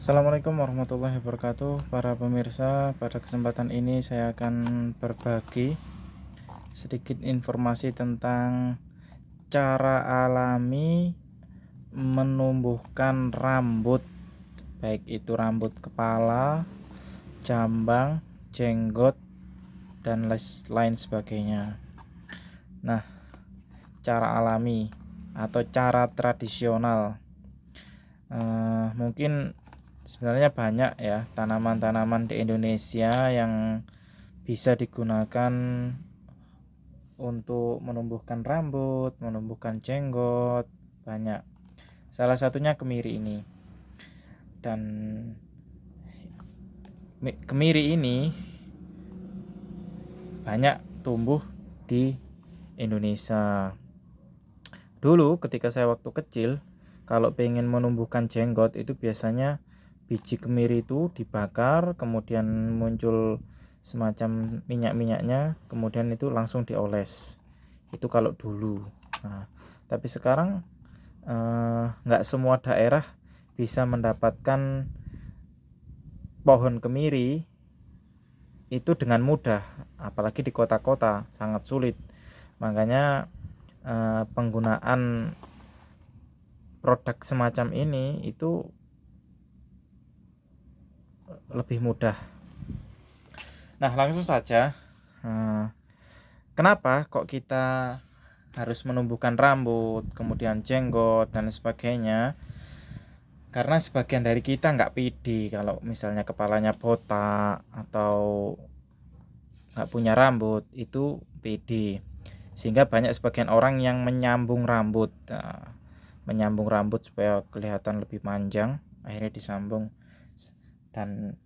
Assalamualaikum warahmatullahi wabarakatuh. Para pemirsa, pada kesempatan ini saya akan berbagi sedikit informasi tentang cara alami menumbuhkan rambut, baik itu rambut kepala, jambang, jenggot, dan lain sebagainya. Nah, cara alami atau cara tradisional, mungkin sebenarnya banyak ya tanaman-tanaman di Indonesia yang bisa digunakan untuk menumbuhkan rambut, menumbuhkan jenggot, banyak. Salah satunya kemiri ini. Dan kemiri ini banyak tumbuh di Indonesia. Dulu ketika saya waktu kecil, kalau pengen menumbuhkan jenggot itu biasanya biji kemiri itu dibakar, kemudian muncul semacam minyak-minyaknya, kemudian itu langsung dioles. Itu kalau dulu. Nah, tapi sekarang nggak semua daerah bisa mendapatkan pohon kemiri itu dengan mudah, apalagi di kota-kota sangat sulit. Makanya penggunaan produk semacam ini itu lebih mudah. Nah, langsung saja, kenapa kok kita harus menumbuhkan rambut, kemudian jenggot dan sebagainya? Karena sebagian dari kita nggak pede kalau misalnya kepalanya botak atau nggak punya rambut, itu pede. Sehingga banyak sebagian orang yang menyambung rambut. Nah, menyambung rambut supaya kelihatan lebih panjang, akhirnya disambung. Dan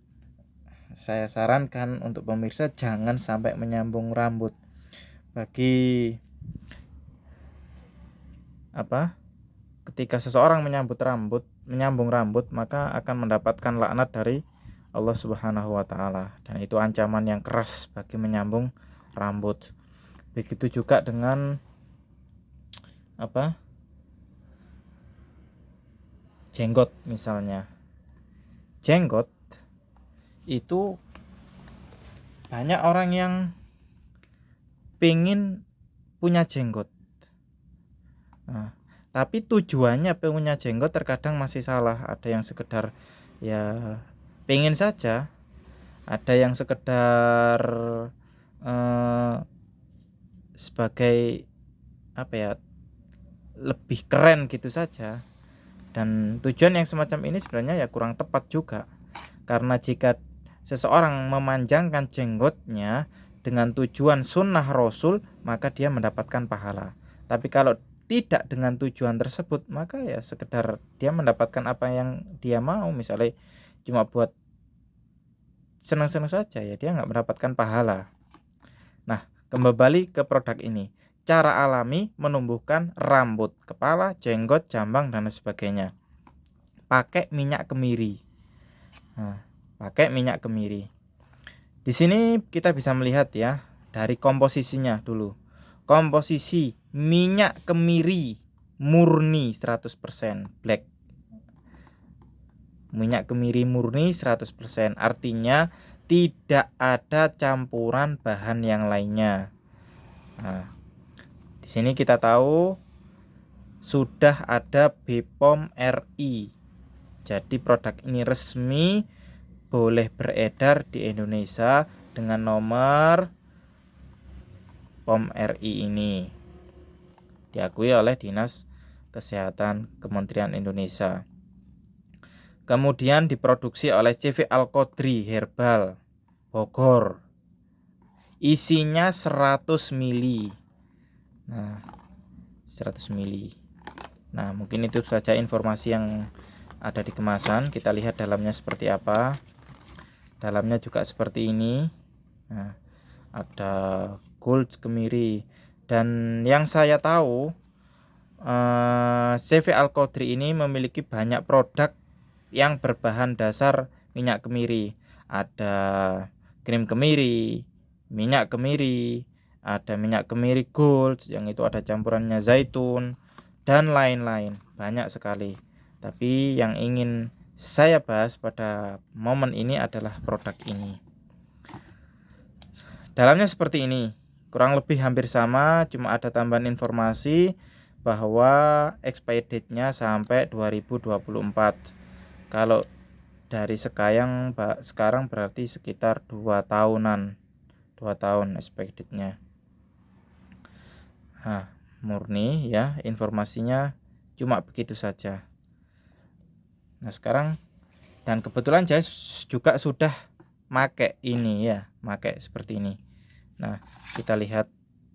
saya sarankan untuk pemirsa jangan sampai menyambung rambut. Bagi ketika seseorang menyambung rambut, maka akan mendapatkan laknat dari Allah Subhanahu wa taala, dan itu ancaman yang keras bagi menyambung rambut. Begitu juga dengan jenggot misalnya. Jenggot itu banyak orang yang pengen punya jenggot. Nah, tapi tujuannya punya jenggot terkadang masih salah. Ada yang sekedar ya pengen saja, ada yang sekedar sebagai lebih keren gitu saja. Dan tujuan yang semacam ini sebenarnya ya kurang tepat juga. Karena jika seseorang memanjangkan jenggotnya dengan tujuan sunnah Rasul, maka dia mendapatkan pahala. Tapi kalau tidak dengan tujuan tersebut, maka ya sekedar dia mendapatkan apa yang dia mau. Misalnya cuma buat senang-senang saja, ya dia nggak mendapatkan pahala. Nah, kembali ke produk ini. Cara alami menumbuhkan rambut, kepala, jenggot, jambang, dan sebagainya. Pakai minyak kemiri. Nah, pakai minyak kemiri. Di sini kita bisa melihat ya dari komposisinya dulu. Komposisi minyak kemiri murni 100% black. Minyak kemiri murni 100%, artinya tidak ada campuran bahan yang lainnya. Nah, di sini kita tahu sudah ada BPOM RI. Jadi produk ini resmi boleh beredar di Indonesia dengan nomor POM RI ini. Diakui oleh Dinas Kesehatan Kementerian Indonesia. Kemudian diproduksi oleh CV Al-Qodri Herbal Bogor. Isinya 100 mili. Nah, 100 mili. Nah, mungkin itu saja informasi yang ada di kemasan. Kita lihat dalamnya seperti apa. Dalamnya juga seperti ini. Nah, ada gold kemiri. Dan yang saya tahu, CV Al-Qodri ini memiliki banyak produk yang berbahan dasar minyak kemiri. Ada krim kemiri, minyak kemiri, ada minyak kemiri gold yang itu ada campurannya zaitun, dan lain-lain, banyak sekali. Tapi yang ingin saya bahas pada momen ini adalah produk ini. Dalamnya seperti ini, kurang lebih hampir sama, cuma ada tambahan informasi bahwa expired date-nya sampai 2024. Kalau dari sekarang berarti sekitar 2 tahunan, 2 tahun expired date-nya. Nah, murni ya, informasinya cuma begitu saja. Nah, sekarang dan kebetulan saya juga sudah make ini ya, make seperti ini. Nah, kita lihat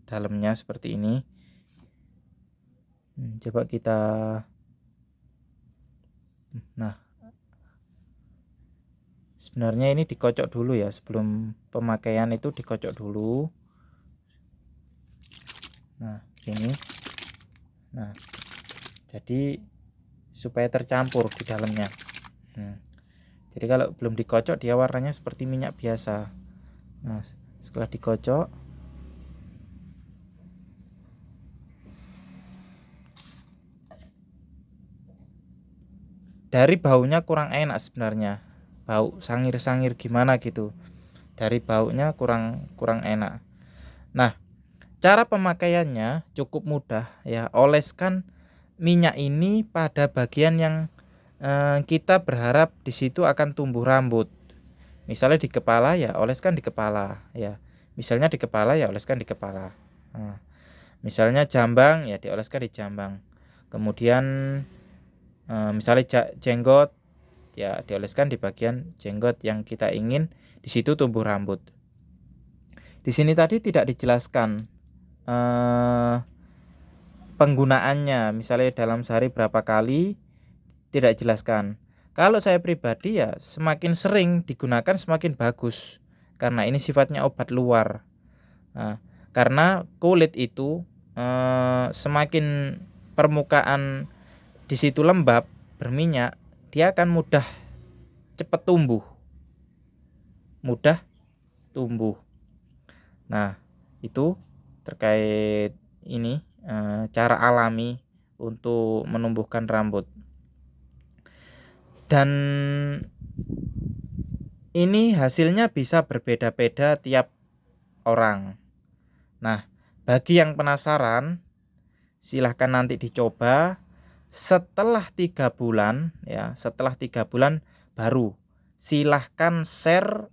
dalamnya seperti ini. Coba kita, nah, sebenarnya ini dikocok dulu ya, sebelum pemakaian itu dikocok dulu. Nah, ini. Nah, jadi supaya tercampur di dalamnya. Jadi kalau belum dikocok dia warnanya seperti minyak biasa. Nah, setelah dikocok, dari baunya kurang enak sebenarnya, bau sangir-sangir gimana gitu, dari baunya kurang enak. Nah, cara pemakaiannya cukup mudah ya. Oleskan minyak ini pada bagian yang kita berharap di situ akan tumbuh rambut. Misalnya di kepala ya oleskan di kepala ya. Misalnya di kepala ya oleskan di kepala. Nah, misalnya jambang ya dioleskan di jambang. Kemudian misalnya jenggot ya dioleskan di bagian jenggot yang kita ingin di situ tumbuh rambut. Di sini tadi tidak dijelaskan penggunaannya, misalnya dalam sehari berapa kali, tidak jelaskan. Kalau saya pribadi ya semakin sering digunakan semakin bagus, karena ini sifatnya obat luar. Nah, karena kulit itu semakin permukaan di situ lembab, berminyak, dia akan mudah cepat tumbuh. Nah, itu terkait ini cara alami untuk menumbuhkan rambut. Dan ini hasilnya bisa berbeda-beda tiap orang. Nah, bagi yang penasaran, silahkan nanti dicoba. Setelah 3 bulan ya, setelah 3 bulan baru silahkan share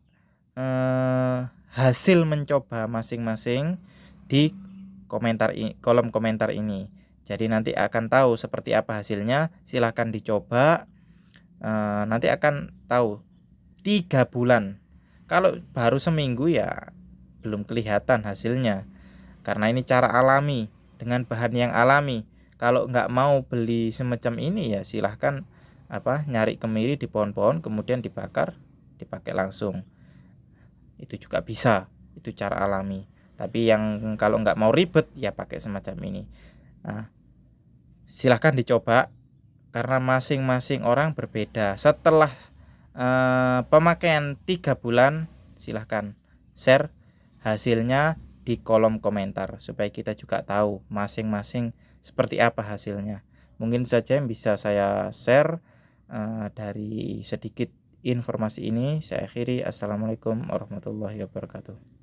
hasil mencoba masing-masing di kolom komentar ini. Jadi nanti akan tahu seperti apa hasilnya. Silahkan dicoba, nanti akan tahu 3 bulan. Kalau baru seminggu ya belum kelihatan hasilnya, karena ini cara alami dengan bahan yang alami. Kalau nggak mau beli semacam ini ya silahkan nyari kemiri di pohon-pohon kemudian dibakar dipakai langsung, itu juga bisa, itu cara alami. Tapi yang kalau nggak mau ribet ya pakai semacam ini. Nah, silahkan dicoba karena masing-masing orang berbeda. Setelah pemakaian 3 bulan silahkan share hasilnya di kolom komentar supaya kita juga tahu masing-masing seperti apa hasilnya. Mungkin saja yang bisa saya share dari sedikit informasi ini. Saya akhiri. Assalamualaikum warahmatullahi wabarakatuh.